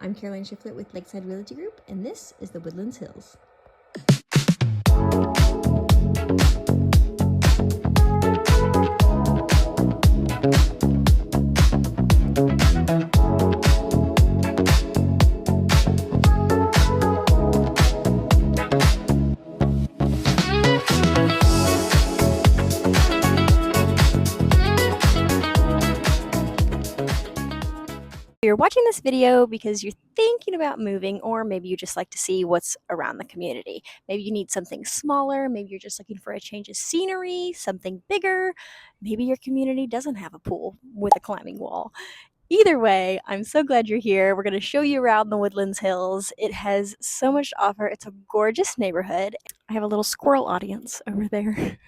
I'm Caroline Shiflett with Lakeside Realty Group, and this is the Woodlands Hills. You're watching this video because you're thinking about moving, or maybe you just like to see what's around the community. Maybe you need something smaller, maybe you're just looking for a change of scenery, something bigger. Maybe your community doesn't have a pool with a climbing wall. Either way, I'm so glad you're here. We're going to show you around the Woodlands Hills. It has so much to offer. It's a gorgeous neighborhood. I have a little squirrel audience over there.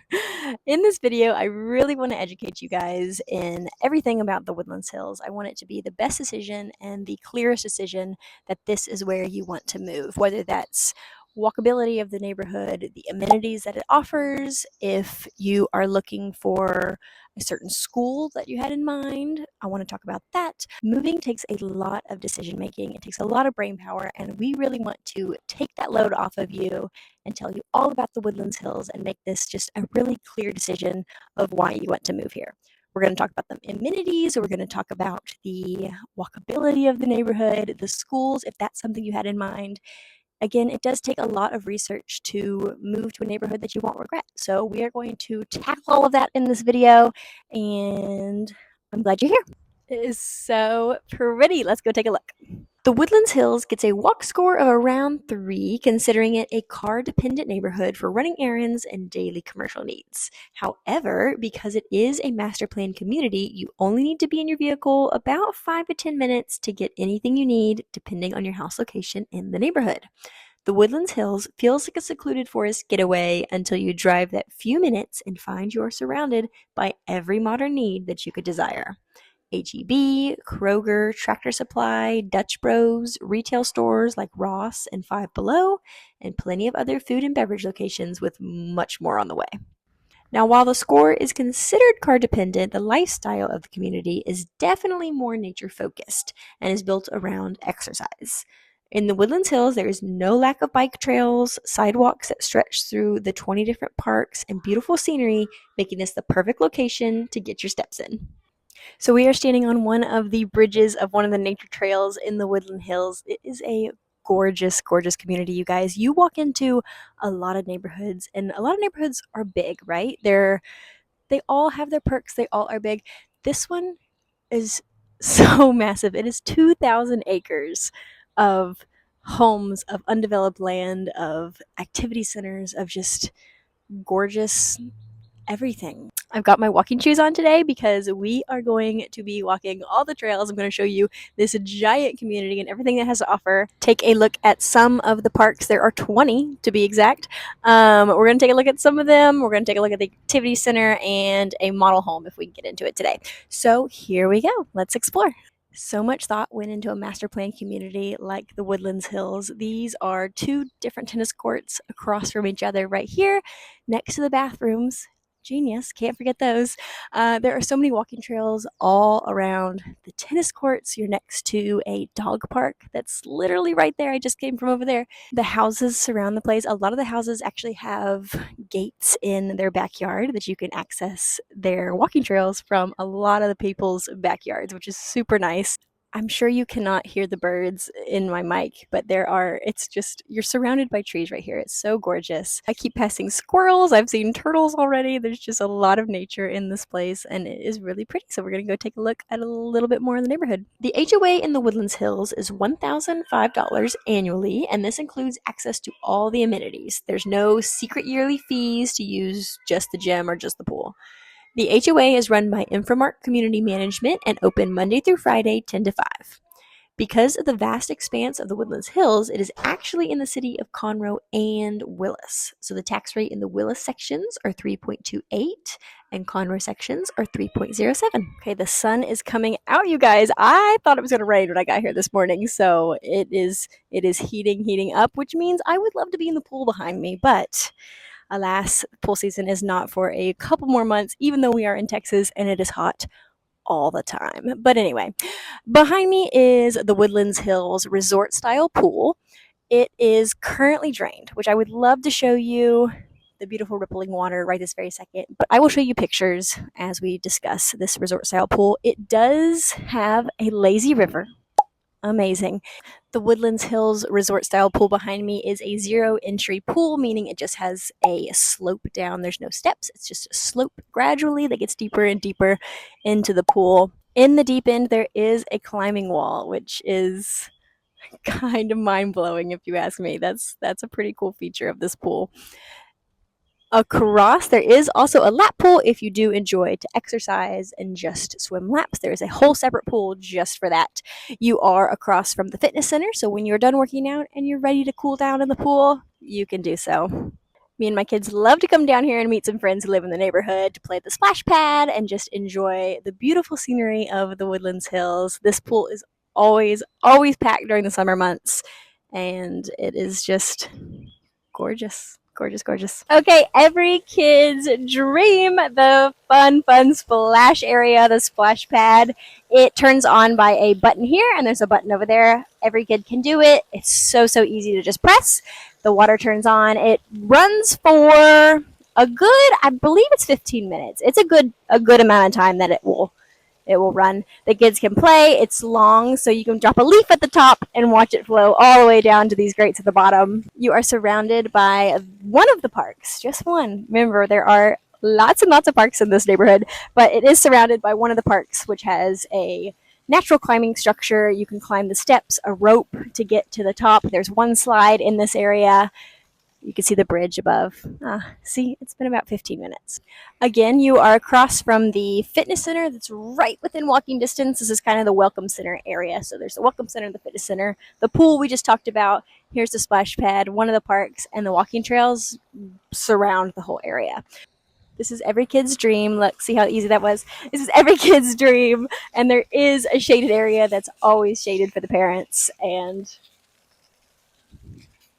In this video, I really want to educate you guys in everything about the Woodlands Hills. I want it to be the best decision and the clearest decision that this is where you want to move, whether that's walkability of the neighborhood, the amenities that it offers, if you are looking for a certain school that you had in mind. I want to talk about that. Moving takes a lot of decision making. It takes a lot of brain power, and we really want to take that load off of you and tell you all about the Woodlands Hills and make this just a really clear decision of why you want to move here. We're going to talk about the amenities. We're going to talk about the walkability of the neighborhood, the schools, if that's something you had in mind. Again, it does take a lot of research to move to a neighborhood that you won't regret. So we are going to tackle all of that in this video, and I'm glad you're here. It is so pretty. Let's go take a look. The Woodlands Hills gets a walk score of around 3, considering it a car-dependent neighborhood for running errands and daily commercial needs. However, because it is a master plan community, you only need to be in your vehicle about 5 to 10 minutes to get anything you need, depending on your house location in the neighborhood. The Woodlands Hills feels like a secluded forest getaway until you drive that few minutes and find you're surrounded by every modern need that you could desire. H-E-B, Kroger, Tractor Supply, Dutch Bros, retail stores like Ross and Five Below, and plenty of other food and beverage locations with much more on the way. Now, while the score is considered car dependent, the lifestyle of the community is definitely more nature focused and is built around exercise. In the Woodlands Hills, there is no lack of bike trails, sidewalks that stretch through the 20 different parks, and beautiful scenery, making this the perfect location to get your steps in. So we are standing on one of the bridges of one of the nature trails in the Woodland Hills. It is a gorgeous, gorgeous community, you guys. You walk into a lot of neighborhoods, and a lot of neighborhoods are big, right? They all have their perks. They all are big. This one is so massive. It is 2,000 acres of homes, of undeveloped land, of activity centers, of just gorgeous everything. I've got my walking shoes on today because we are going to be walking all the trails. I'm going to show you this giant community and everything that has to offer. Take a look at some of the parks. There are 20 to be exact. We're going to take a look at some of them. We're going to take a look at the activity center and a model home if we can get into it today. So here we go. Let's explore. So much thought went into a master plan community like the Woodlands Hills. These are 2 different tennis courts across from each other right here next to the bathrooms. Genius, can't forget those. There are so many walking trails all around the tennis courts. You're next to a dog park that's literally right there. I just came from over there. The houses surround the place. A lot of the houses actually have gates in their backyard that you can access their walking trails from a lot of the people's backyards, which is super nice. I'm sure you cannot hear the birds in my mic, but it's just, you're surrounded by trees right here. It's so gorgeous. I keep passing squirrels. I've seen turtles already. There's just a lot of nature in this place, and it is really pretty. So we're going to go take a look at a little bit more of the neighborhood. The HOA in the Woodlands Hills is $1,005 annually, and this includes access to all the amenities. There's no secret yearly fees to use just the gym or just the pool. The HOA is run by Infomark Community Management and open Monday through Friday, 10 to 5. Because of the vast expanse of the Woodlands Hills, it is actually in the city of Conroe and Willis. So the tax rate in the Willis sections are 3.28 and Conroe sections are 3.07. Okay, the sun is coming out, you guys. I thought it was going to rain when I got here this morning, so it is heating up, which means I would love to be in the pool behind me, but alas, pool season is not for a couple more months, even though we are in Texas and it is hot all the time. But anyway, behind me is the Woodlands Hills resort style pool. It is currently drained, which I would love to show you the beautiful rippling water right this very second, but I will show you pictures as we discuss this resort style pool. It does have a lazy river. Amazing. The Woodlands Hills resort style pool behind me is a zero entry pool, meaning it just has a slope down. There's no steps. It's just a slope gradually that gets deeper and deeper into the pool. In the deep end, there is a climbing wall, which is kind of mind-blowing if you ask me. That's a pretty cool feature of this pool. Across, there is also a lap pool if you do enjoy to exercise and just swim laps. There is a whole separate pool just for that. You are across from the fitness center, so when you're done working out and you're ready to cool down in the pool, you can do so. Me and my kids love to come down here and meet some friends who live in the neighborhood to play at the splash pad and just enjoy the beautiful scenery of the Woodlands Hills. This pool is always packed during the summer months, and it is just gorgeous. Gorgeous, gorgeous. Okay, every kid's dream, the fun splash area, the splash pad. It turns on by a button here, and there's a button over there. Every kid can do it. It's so easy to just press. The water turns on. It runs for a good, I believe it's 15 minutes. It's a good amount of time that it will run. The kids can play. It's long, so you can drop a leaf at the top and watch it flow all the way down to these grates at the bottom. You are surrounded by one of the parks, just one. Remember, there are lots and lots of parks in this neighborhood, but it is surrounded by one of the parks, which has a natural climbing structure. You can climb the steps, a rope to get to the top. There's one slide in this area. You can see the bridge above. See, it's been about 15 minutes. Again, you are across from the fitness center that's right within walking distance. This is kind of the welcome center area. So there's the welcome center, the fitness center, the pool we just talked about. Here's the splash pad, one of the parks, and the walking trails surround the whole area. This is every kid's dream. Look, see how easy that was? This is every kid's dream. And there is a shaded area that's always shaded for the parents. And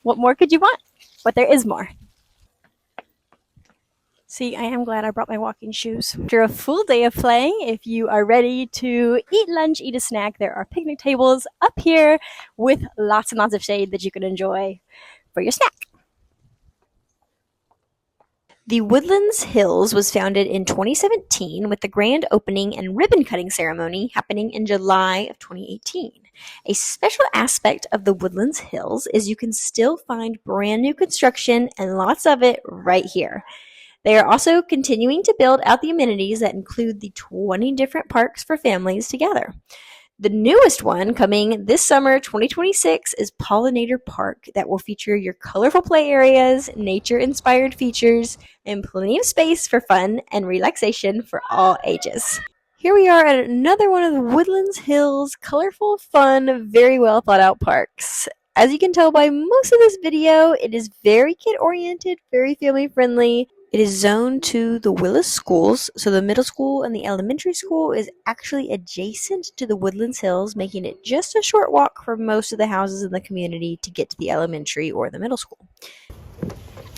what more could you want? But there is more. See, I am glad I brought my walking shoes. After a full day of playing, if you are ready to eat lunch, eat a snack, there are picnic tables up here with lots and lots of shade that you can enjoy for your snack. The Woodlands Hills was founded in 2017 with the grand opening and ribbon cutting ceremony happening in July of 2018. A special aspect of the Woodlands Hills is you can still find brand new construction and lots of it right here. They are also continuing to build out the amenities that include the 20 different parks for families together. The newest one coming this summer, 2026, is Pollinator Park that will feature your colorful play areas, nature-inspired features, and plenty of space for fun and relaxation for all ages. Here we are at another one of the Woodlands Hills colorful, fun, very well thought out parks. As you can tell by most of this video, it is very kid-oriented, very family-friendly. It is zoned to the Willis schools, so the middle school and the elementary school is actually adjacent to the Woodlands Hills, making it just a short walk for most of the houses in the community to get to the elementary or the middle school.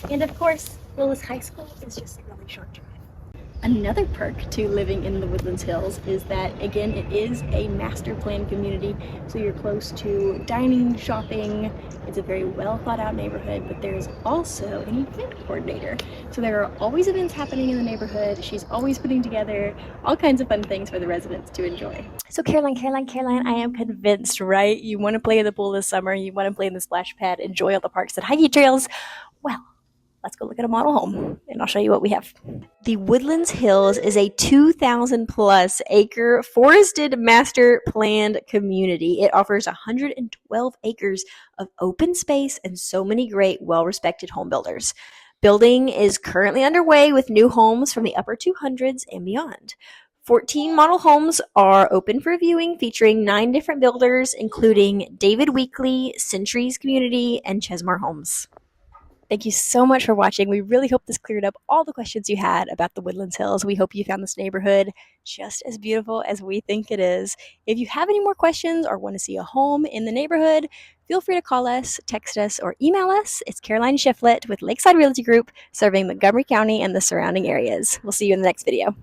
And of course, Willis High School is just a really short drive. Another perk to living in the Woodlands Hills is that, again, it is a master plan community, so you're close to dining, shopping. It's a very well thought out neighborhood, but there's also an event coordinator. So there are always events happening in the neighborhood. She's always putting together all kinds of fun things for the residents to enjoy. So Caroline, I am convinced, right? You want to play in the pool this summer, you want to play in the splash pad, enjoy all the parks and hiking trails. Well, let's go look at a model home and I'll show you what we have. The Woodlands Hills is a 2,000 plus acre forested master planned community. It offers 112 acres of open space and so many great, well-respected home builders. Building is currently underway with new homes from the upper 200s and beyond. 14 model homes are open for viewing, featuring 9 different builders, including David Weekley, Centuries Community, and Chesmar Homes. Thank you so much for watching. We really hope this cleared up all the questions you had about the Woodlands Hills. We hope you found this neighborhood just as beautiful as we think it is. If you have any more questions or want to see a home in the neighborhood, feel free to call us, text us, or email us. It's Caroline Shiflett with Lakeside Realty Group, serving Montgomery County and the surrounding areas. We'll see you in the next video.